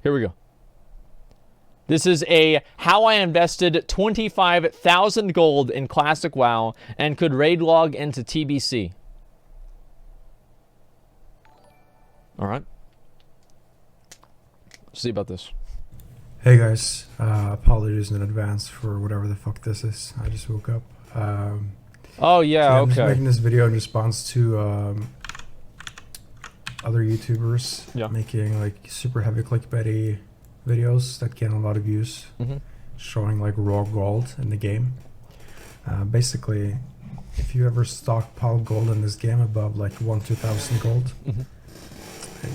Here we go. This is a how I invested 25,000 gold in Classic WoW and could raid log into TBC. All right. Let's see about this. Hey guys, apologies in advance for whatever the fuck this is. I just woke up. Oh yeah, so I'm okay. just making this video in response to other YouTubers making like super heavy clickbaity videos that get a lot of views, showing like raw gold in the game. Basically, if you ever stockpile gold in this game above like 2,000 gold,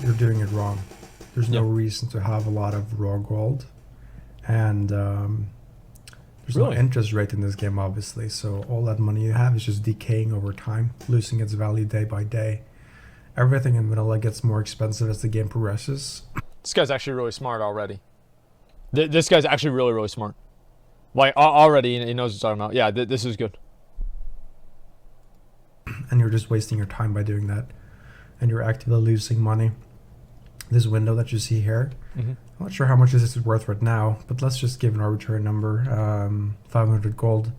you're doing it wrong. There's no reason to have a lot of raw gold, and there's no interest rate in this game, obviously. So all that money you have is just decaying over time, losing its value day by day. Everything in vanilla gets more expensive as the game progresses. This guy's actually really smart already. This guy's actually really, really smart. Like, already he knows what he's talking about. Yeah, this is good. And you're just wasting your time by doing that. And you're actively losing money. This window that you see here, I'm not sure how much this is worth right now, but let's just give an arbitrary number. 500 gold.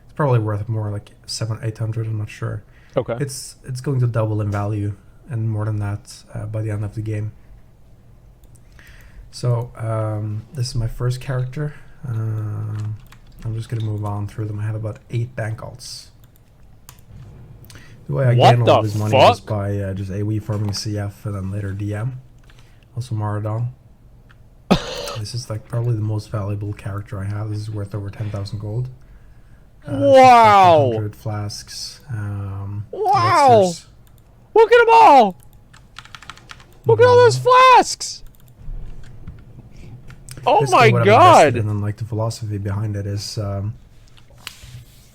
It's probably worth more, like 700-800, I'm not sure. Okay. It's going to double in value, and more than that by the end of the game. So this is my first character. I'm just gonna move on through them. I have about 8 bank alts. The way I gain all this money is by just AoE farming CF and then later DM. Also Maradon. This is like probably the most valuable character I have. This is worth over 10,000 gold. Wow! 100 flasks. Wow! Elixirs. Look at them all! Look at all those flasks! Oh my god! And then like the philosophy behind it is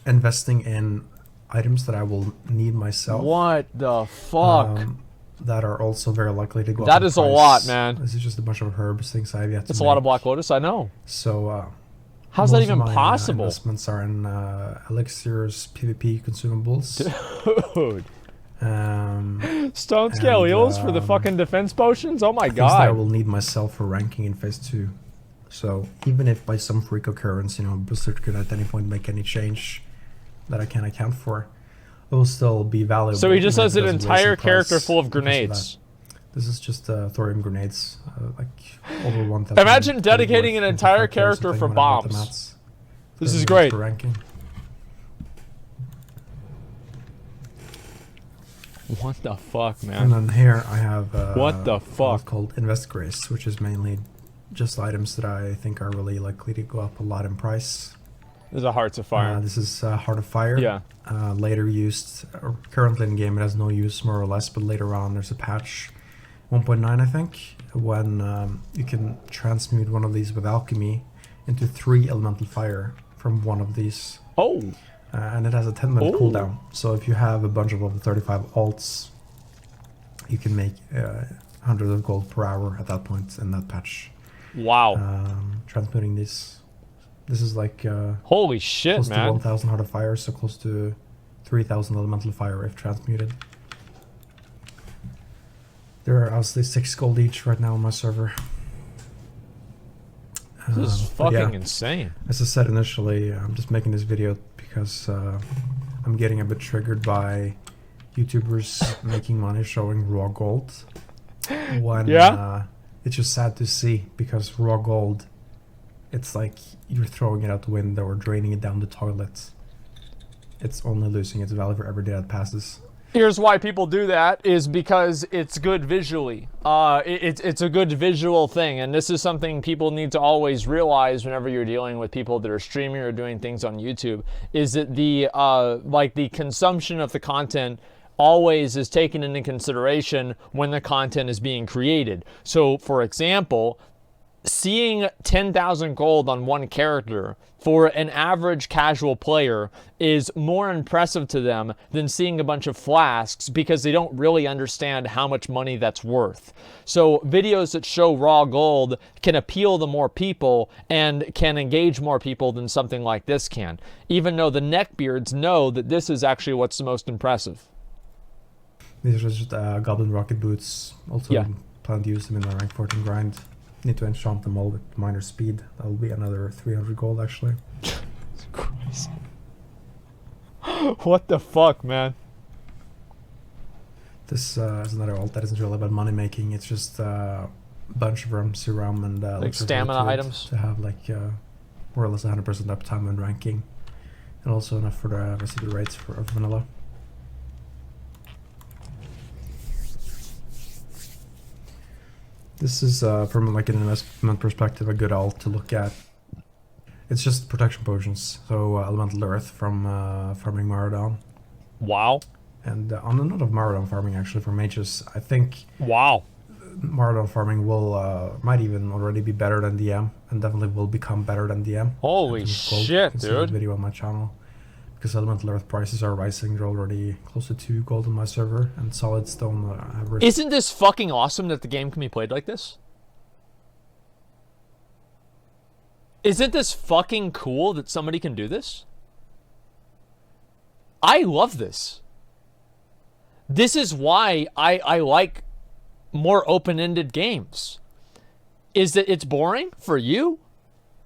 investing in items that I will need myself. What the fuck? That are also very likely to go up. That is a lot, man. This is just a bunch of herbs, things I have yet to make. It's a lot of Black Lotus, I know. So how's that even possible? Investments are in elixirs, PvP consumables. Dude. Stone scale eels for the fucking defense potions? Oh my god. That I will need myself for ranking in phase 2. So even if by some freak occurrence, you know, Blizzard could at any point make any change that I can't account for, it will still be valuable. So he just has an entire character full of grenades. This is just thorium grenades, like over 1,000. Imagine dedicating an entire character for bombs. This is great. For ranking. What the fuck, man? And then here I have what the fuck called Invest Grace, which is mainly just items that I think are really likely to go up a lot in price. This is a Hearts of Fire. This is Heart of Fire. Yeah. Later used, or currently in game it has no use more or less, but later on there's a patch 1.9 I think, when you can transmute one of these with alchemy into 3 elemental fire from one of these. Oh. And it has a 10-minute cooldown. So if you have a bunch of level 35 alts, you can make 100 of gold per hour at that point in that patch. Wow. Transmuting these. This is like holy shit, close man. to 1,000 Heart of Fire, so close to 3,000 elemental fire if transmuted. There are obviously 6 gold each right now on my server. This is fucking insane. As I said initially, I'm just making this video because I'm getting a bit triggered by YouTubers making money showing raw gold. When it's just sad to see, because raw gold, it's like you're throwing it out the window or draining it down the toilet. It's only losing its value for every day that passes. Here's why people do that, is because it's good visually. It's a good visual thing, and this is something people need to always realize whenever you're dealing with people that are streaming or doing things on YouTube, is that the the consumption of the content always is taken into consideration when the content is being created. So, for example, seeing 10,000 gold on one character for an average casual player is more impressive to them than seeing a bunch of flasks, because they don't really understand how much money that's worth. So videos that show raw gold can appeal to more people and can engage more people than something like this can, even though the neckbeards know that this is actually what's the most impressive. These are just Goblin Rocket Boots. Also plan to use them in my rank 14 grind. Need to enchant them all with minor speed. That'll be another 300 gold actually. Christ. What the fuck, man? This is another alt that isn't really about money making. It's just a bunch of serum and like stamina items to have like more or less 100% uptime when ranking, and also enough for the rest of the raids for vanilla. This is from like an investment perspective a good alt to look at. It's just protection potions, so elemental earth from farming Maradon. Wow. And on the note of Maradon farming, actually, for mages, I think wow, Maradon farming will might even already be better than DM, and definitely will become better than DM. Holy shit, dude! Video on my channel, because elemental earth prices are rising. They're already close to 2 gold on my server, and solid stone average. Isn't this fucking awesome that the game can be played like this? Isn't this fucking cool that somebody can do this? I love this. This is why I like more open-ended games. Is that it's boring for you?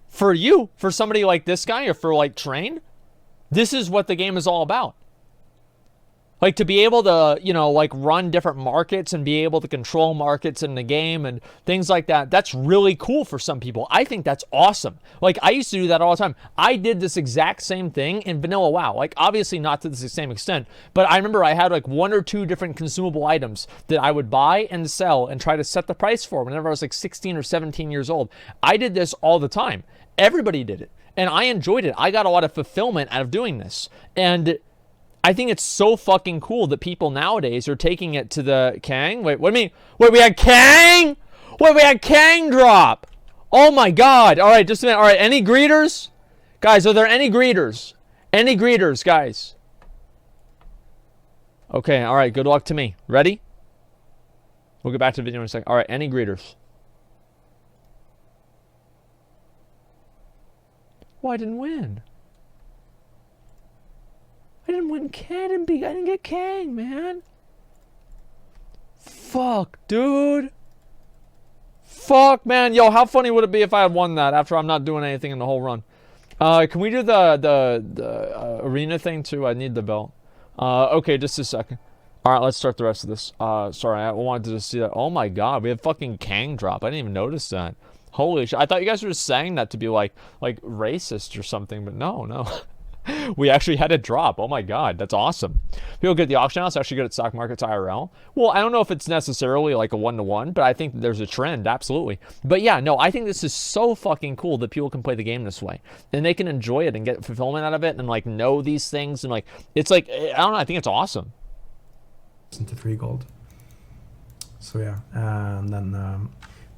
For you? For somebody like this guy or for like Train? This is what the game is all about. Like to be able to, you know, like run different markets and be able to control markets in the game and things like that. That's really cool for some people. I think that's awesome. Like I used to do that all the time. I did this exact same thing in vanilla WoW. Like obviously not to the same extent, but I remember I had like 1 or 2 different consumable items that I would buy and sell and try to set the price for whenever I was like 16 or 17 years old. I did this all the time. Everybody did it. And I enjoyed it. I got a lot of fulfillment out of doing this. And I think it's so fucking cool that people nowadays are taking it to the Kang. Wait, what do you mean? Wait, we had Kang? Wait, we had Kang drop. Oh my god. All right, just a minute. All right, any greeters? Guys, are there any greeters? Any greeters, guys? Okay, all right, good luck to me. Ready? We'll get back to the video in a second. All right, any greeters? Well, I didn't win. I didn't win Kang. I didn't get Kang, man. Fuck, dude. Fuck, man. Yo, how funny would it be if I had won that after I'm not doing anything in the whole run? Can we do the arena thing too? I need the belt. Okay, just a second. All right, let's start the rest of this. Sorry, I wanted to see that. Oh my god, we have fucking Kang drop. I didn't even notice that. Holy shit. I thought you guys were just saying that to be like racist or something, but no. We actually had it drop. Oh my god, that's awesome. People get the auction house actually good at stock markets IRL. Well, I don't know if it's necessarily like a 1-to-1, but I think there's a trend, absolutely. But yeah, no, I think this is so fucking cool that people can play the game this way. And they can enjoy it and get fulfillment out of it and like know these things and like it's like I don't know, I think it's awesome. Into 3 gold. So yeah, and then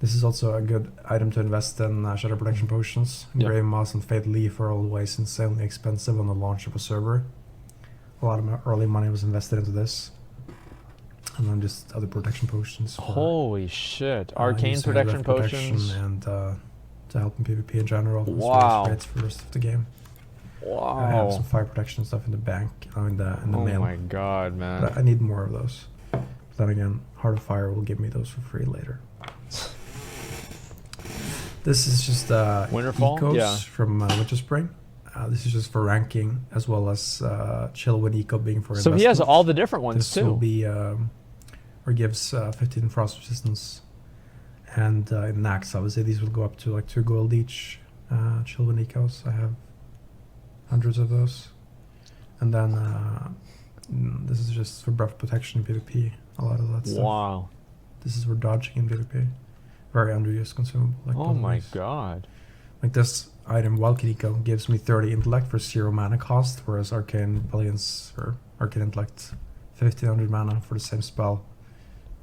this is also a good item to invest in shadow protection potions. Yep. Grave Moss and Fade Leaf are always insanely expensive on the launch of a server. A lot of early money was invested into this. And then just other protection potions. For, holy shit. Arcane protection potions. And to help in PvP in general. Wow. Rates for the rest of the game. Wow. I have some fire protection stuff in the bank, in the mail. Oh my god, man. But I need more of those. But then again, Heart of Fire will give me those for free later. This is just Winterfall? ecos Yeah. from Winter Spring. This is just for ranking, as well as chill when eco being for so he has all the different ones this too. Will be or gives 15 frost resistance, and in Nax obviously these will go up to like 2 gold each. Chill when ecos, I have hundreds of those, and then this is just for breath protection in PvP. A lot of that stuff. Wow. This is for dodging in PvP. Very underused consumable. Like oh my god. Like this item, Wildcat Eco, gives me 30 intellect for 0 mana cost, whereas Arcane Brilliance or Arcane Intellect 1500 mana for the same spell.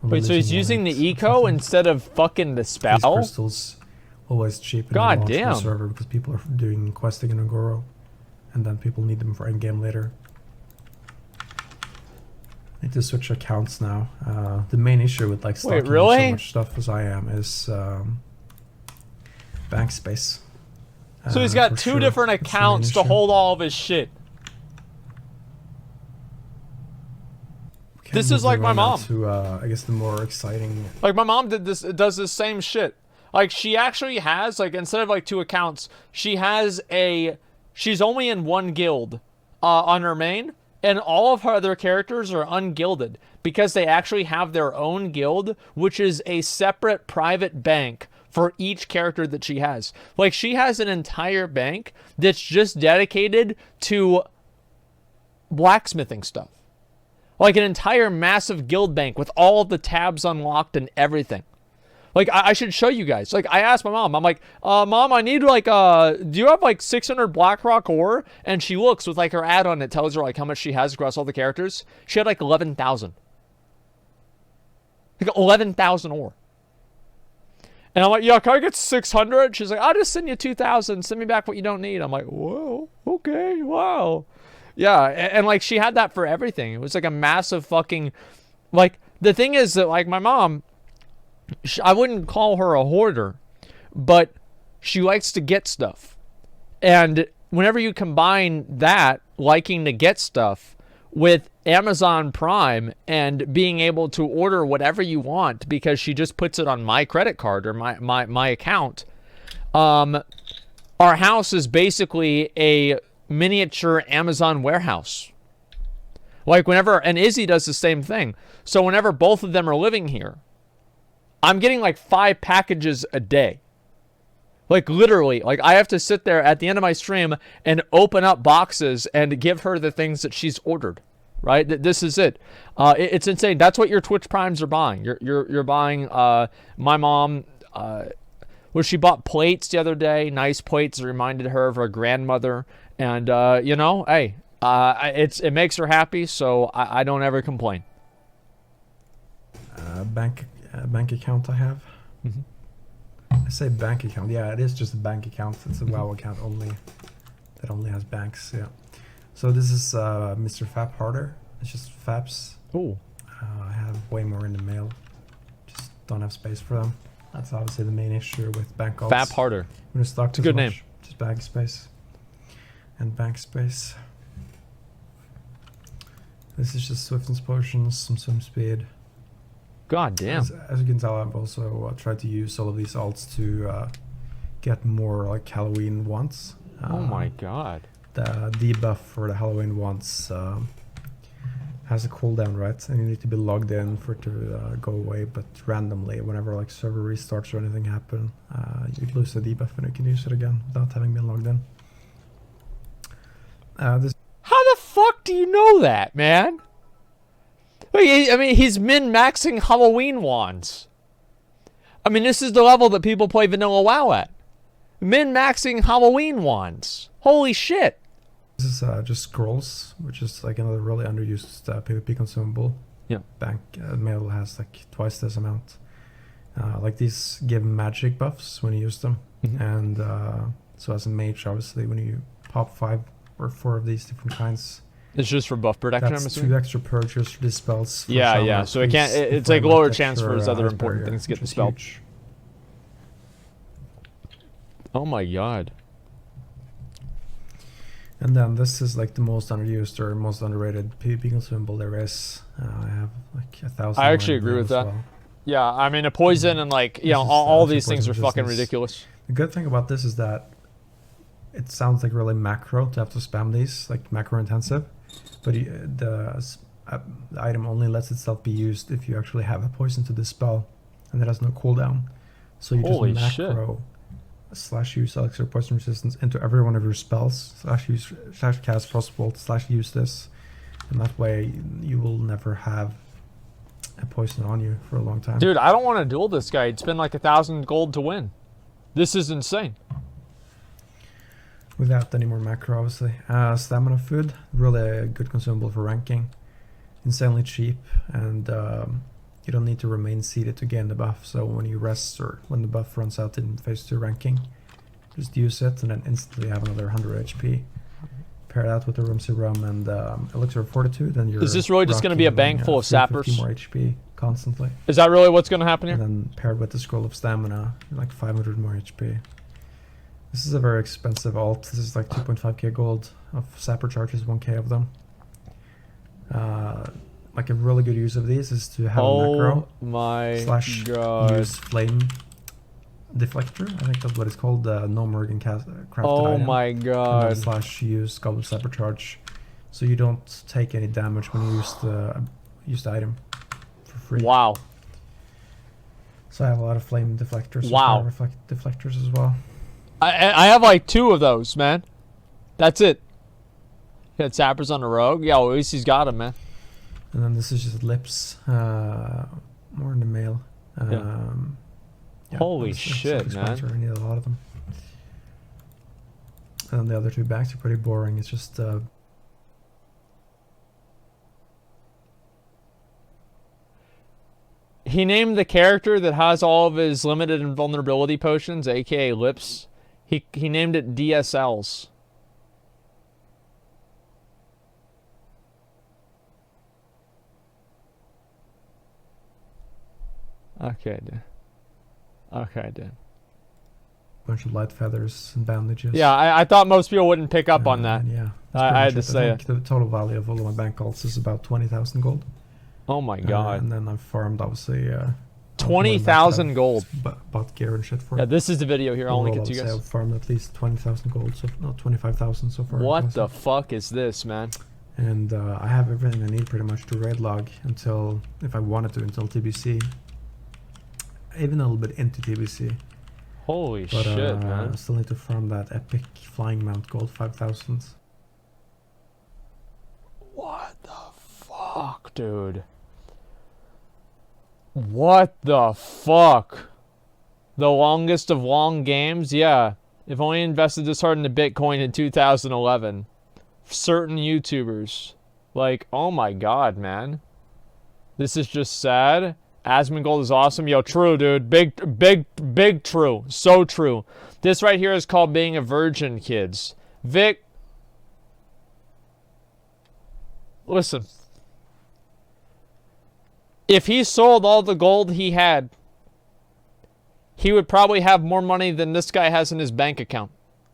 Wait, so he's using the eco instead of fucking the spell? These crystals always cheap in god the damn. server because people are doing questing in Agoro, and then people need them for endgame later. Need to switch accounts now. The main issue with like stocking so much stuff as I am is bank space. So he's got 2 different accounts to hold all of his shit. This is like my mom. To, I guess the more exciting. Like my mom does this same shit. Like, she actually has, like, instead of, like, 2 accounts, she's only in 1 guild on her main, and all of her other characters are ungilded because they actually have their own guild, which is a separate private bank for each character that she has. Like, she has an entire bank that's just dedicated to blacksmithing stuff. Like, an entire massive guild bank with all of the tabs unlocked and everything. Like, I should show you guys. Like, I asked my mom. I'm like, Mom, I need, like, do you have, like, 600 Blackrock ore? And she looks with, like, her add-on that tells her, like, how much she has across all the characters. She had, like, 11,000. Like, 11,000 ore. And I'm like, yeah, can I get 600? She's like, I'll just send you 2,000. Send me back what you don't need. I'm like, whoa, okay, wow. Yeah, and like, she had that for everything. It was like a massive fucking, like, the thing is that, like, my mom, I wouldn't call her a hoarder, but she likes to get stuff. And whenever you combine that, liking to get stuff, with Amazon Prime and being able to order whatever you want because she just puts it on my credit card or my account, our house is basically a miniature Amazon warehouse. Like, whenever, and Izzy does the same thing. So whenever both of them are living here, I'm getting like 5 packages a day. Like, literally, like, I have to sit there at the end of my stream and open up boxes and give her the things that she's ordered, right? This is it. It's insane. That's what your Twitch Primes are buying. You're buying, my mom, she bought plates the other day, nice plates that reminded her of her grandmother. And, you know, hey, it makes her happy, so I don't ever complain. Bank account I have. Mm-hmm. I say bank account. Yeah, it is just a bank account. It's a WoW account only. That only has banks. Yeah. So this is Mr. Fap Harder. It's just Faps. Ooh. I have way more in the mail. Just don't have space for them. That's obviously the main issue with bank alts. Fap Harder. When it's stocked, it's a good name. Just bag space and bank space. This is just Swiftness potions, some swim speed. God damn. As you can tell, I've also tried to use all of these alts to get more like Halloween ones. Oh my god. The debuff for the Halloween ones has a cooldown, right? And you need to be logged in for it to go away, but randomly, whenever like server restarts or anything happen, you lose the debuff and you can use it again without having been logged in. How the fuck do you know that, man? I mean, he's min-maxing Halloween wands. I mean, this is the level that people play vanilla WoW at. Min-maxing Halloween wands. Holy shit. This is just scrolls, which is like another really underused PvP consumable. Yeah. Bank mail has like twice this amount. Like these give magic buffs when you use them. Mm-hmm. And so as a mage, obviously, when you pop 5 or 4 of these different kinds, it's just for buff protection, that's I'm assuming? 2 extra purges for dispels. For yeah, summer, yeah. So it can't. It's like lower chance for his other important things to get dispelled. Huge. Oh my god. And then this is like the most underused or most underrated PvP consumable there is. I have like 1,000. I actually agree with that. Well. Yeah, I mean, a poison and like, you know, all these things are fucking ridiculous. The good thing about this is that it sounds like really macro to have to spam these, like macro intensive. But the item only lets itself be used if you actually have a poison to dispel, and it has no cooldown. So you just macro /use elixir poison resistance into every one of your spells /cast frostbolt /use this, and that way you will never have a poison on you for a long time. Dude, I don't want to duel this guy. It's been like 1,000 gold to win. This is insane. Without any more macro, obviously. Stamina food, really a good consumable for ranking. Insanely cheap, and you don't need to remain seated to gain the buff. So when you rest or when the buff runs out in phase 2 ranking, just use it and then instantly have another 100 HP. Pair that with the Rum Serum and Elixir of Fortitude, and you're. Is this really just going to be a bank full of sappers? More HP constantly. Is that really what's going to happen here? And then paired with the Scroll of Stamina, like 500 more HP. This is a very expensive alt. This is like 2.5k gold of sapper charges, 1k of them. Like a really good use of these is to have a macro my / god. use flame deflector. I think that's what it's called. No Morgan crafted Oh item. my And god. then slash use Goblet Cyber Charge, so you don't take any damage when you use the item for free. Wow. So I have a lot of flame deflectors. Wow. And fire deflectors as well. I have like 2 of those, man. That's it. Got sappers on the rogue. Yeah, well, at least he's got them, man. And then this is just lips, more in the male. Yeah, Holy that's shit, man. I need a lot of them. And then the other 2 bags are pretty boring. It's just He named the character that has all of his limited invulnerability potions, aka lips. He named it DSLs. Okay, dude. Okay, dude. bunch of light feathers and bandages. Yeah, I thought most people wouldn't pick up on that. Yeah, I had to say it. The total value of all of my bank calls is about 20,000 gold. Oh my god. And then I've farmed obviously 20,000 gold. Bought gear and shit for Yeah, it. this is the video here. I'll link it to you guys. I've farmed at least 20,000 gold, so no, 25,000 so far. What the fuck is this, man? And I have everything I need pretty much to raidlog until, if I wanted to, until TBC. Even a little bit into TBC. Holy But, shit, man. I still need to farm that epic flying mount gold 5,000. What the fuck, dude? What the fuck? The longest of long games? Yeah. If only invested this hard into Bitcoin in 2011. Certain YouTubers. Like, oh my god, man. This is just sad. Asmongold is awesome. Yo, true, dude. Big true. So true. This right here is called being a virgin, kids. Vic. Listen. If he sold all the gold he had, he would probably have more money than this guy has in his bank account.